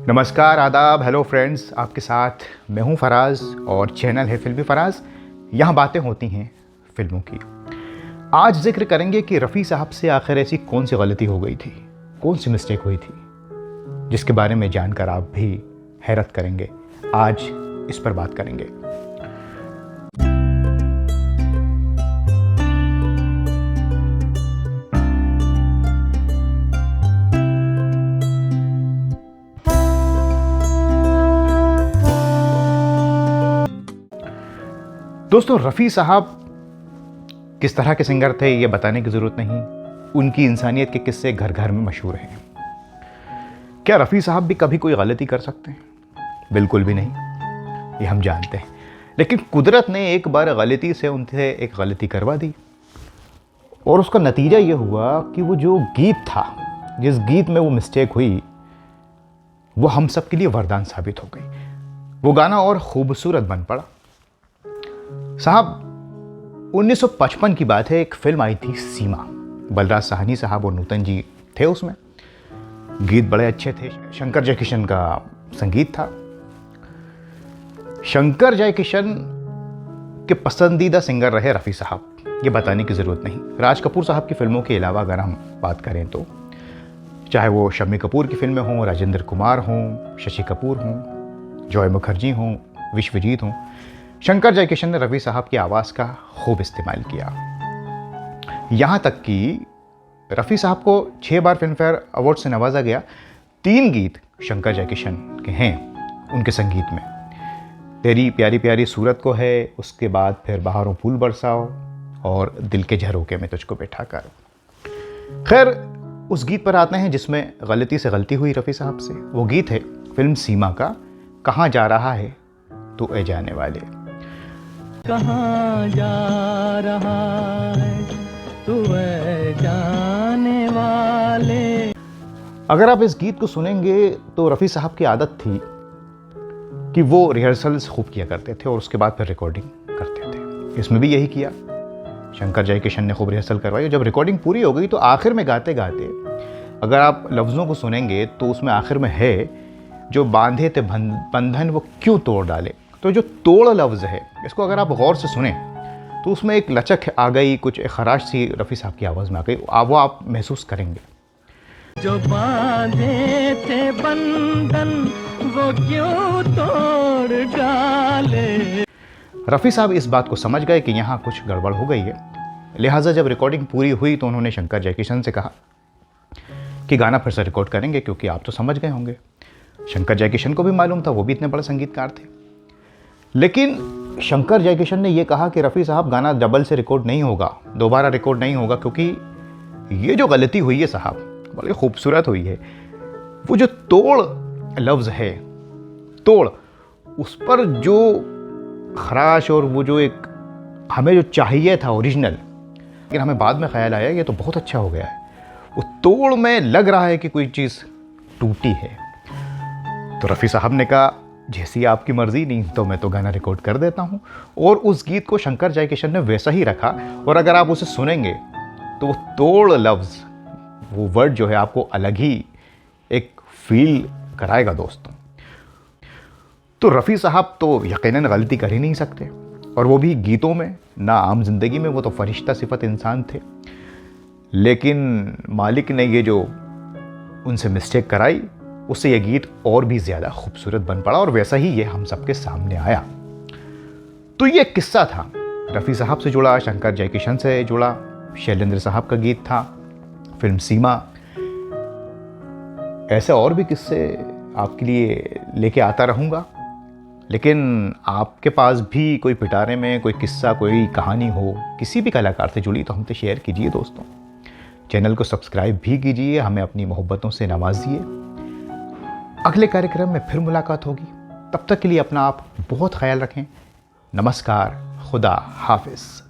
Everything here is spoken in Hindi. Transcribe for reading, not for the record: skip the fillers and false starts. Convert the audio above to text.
नमस्कार, आदाब, हेलो फ्रेंड्स। आपके साथ मैं हूं फराज और चैनल है फिल्मी फराज। यहाँ बातें होती हैं फिल्मों की। आज जिक्र करेंगे कि रफ़ी साहब से आखिर ऐसी कौन सी गलती हो गई थी, कौन सी मिस्टेक हुई थी, जिसके बारे में जानकर आप भी हैरत करेंगे। आज इस पर बात करेंगे। दोस्तों, रफ़ी साहब किस तरह के सिंगर थे ये बताने की ज़रूरत नहीं। उनकी इंसानियत के किस्से घर घर में मशहूर हैं। क्या रफ़ी साहब भी कभी कोई गलती कर सकते हैं? बिल्कुल भी नहीं, ये हम जानते हैं। लेकिन कुदरत ने एक बार गलती से उनसे एक गलती करवा दी और उसका नतीजा ये हुआ कि वो जो गीत था, जिस गीत में वो मिस्टेक हुई, वो हम सब के लिए वरदान साबित हो गई। वो गाना और खूबसूरत बन पड़ा। साहब, 1955 की बात है। एक फिल्म आई थी सीमा। बलराज साहनी साहब और नूतन जी थे उसमें। गीत बड़े अच्छे थे। शंकर जयकिशन का संगीत था। शंकर जयकिशन के पसंदीदा सिंगर रहे रफ़ी साहब, ये बताने की ज़रूरत नहीं। राज कपूर साहब की फिल्मों के अलावा अगर हम बात करें तो चाहे वो शम्मी कपूर की फिल्में हों, राजेंद्र कुमार हों, शशि कपूर हों, जॉय मुखर्जी हों, विश्वजीत हों, शंकर जयकिशन ने रफ़ी साहब की आवाज़ का खूब इस्तेमाल किया। यहाँ तक कि रफ़ी साहब को 6 बार फिल्म फेयर अवार्ड से नवाजा गया। 3 गीत शंकर जयकिशन के हैं उनके संगीत में। तेरी प्यारी प्यारी सूरत को है, उसके बाद फिर बहारों फूल बरसाओ और दिल के झरोके में तुझको बैठा कर। खैर, उस गीत पर आते हैं जिसमें गलती से गलती हुई रफ़ी साहब से। वो गीत है फिल्म सीमा का, कहाँ जा रहा है तू ए जाने वाले। कहाँ जा रहा है तू ऐ जाने वाले। अगर आप इस गीत को सुनेंगे तो रफ़ी साहब की आदत थी कि वो रिहर्सल्स खूब किया करते थे और उसके बाद फिर रिकॉर्डिंग करते थे। इसमें भी यही किया। शंकर जयकिशन ने खूब रिहर्सल करवाई। जब रिकॉर्डिंग पूरी हो गई तो आखिर में गाते गाते अगर आप लफ्ज़ों को सुनेंगे तो उसमें आखिर में है, जो बांधे थे बंधन वो क्यों तोड़ डाले। तो जो तोड़ लफ्ज़ है, इसको अगर आप गौर से सुने तो उसमें एक लचक आ गई, कुछ एक खराश सी रफ़ी साहब की आवाज़ में आ गई। वो आप महसूस करेंगे। जो बांधे थे बंधन वो क्यों तोड़ डाले। रफ़ी साहब इस बात को समझ गए कि यहाँ कुछ गड़बड़ हो गई है। लिहाजा जब रिकॉर्डिंग पूरी हुई तो उन्होंने शंकर जयकिशन से कहा कि गाना फिर से रिकॉर्ड करेंगे, क्योंकि आप तो समझ गए होंगे। शंकर जयकिशन को भी मालूम था, वो भी इतने बड़े संगीतकार थे। लेकिन शंकर जयकिशन ने यह कहा कि रफ़ी साहब, गाना डबल से रिकॉर्ड नहीं होगा, दोबारा रिकॉर्ड नहीं होगा, क्योंकि ये जो गलती हुई है साहब, बड़ी खूबसूरत हुई है। वो जो तोड़ लफ्ज़ है, तोड़, उस पर जो खराश और वो जो एक हमें जो चाहिए था ओरिजिनल, लेकिन हमें बाद में ख्याल आया ये तो बहुत अच्छा हो गया है। वो तोड़ में लग रहा है कि कोई चीज़ टूटी है। तो रफ़ी साहब ने कहा, जैसी आपकी मर्ज़ी, नहीं तो मैं तो गाना रिकॉर्ड कर देता हूँ। और उस गीत को शंकर जयकिशन ने वैसा ही रखा। और अगर आप उसे सुनेंगे तो वो तोड़ लफ्ज़, वो वर्ड जो है, आपको अलग ही एक फील कराएगा दोस्तों। तो रफ़ी साहब तो यकीनन गलती कर ही नहीं सकते, और वो भी गीतों में, ना आम जिंदगी में। वो तो फरिश्ता सिफत इंसान थे। लेकिन मालिक ने ये जो उनसे मिस्टेक कराई, उससे ये गीत और भी ज़्यादा खूबसूरत बन पड़ा और वैसा ही ये हम सबके सामने आया। तो ये किस्सा था रफ़ी साहब से जुड़ा, शंकर जयकिशन से जुड़ा। शैलेंद्र साहब का गीत था, फिल्म सीमा। ऐसे और भी किस्से आपके लिए लेके आता रहूँगा। लेकिन आपके पास भी कोई पिटारे में कोई किस्सा, कोई कहानी हो किसी भी कलाकार से जुड़ी, तो हमसे शेयर कीजिए दोस्तों। चैनल को सब्सक्राइब भी कीजिए, हमें अपनी मोहब्बतों से नवाजिए। अगले कार्यक्रम में फिर मुलाकात होगी। तब तक के लिए अपना आप बहुत ख्याल रखें। नमस्कार, खुदा हाफिज़।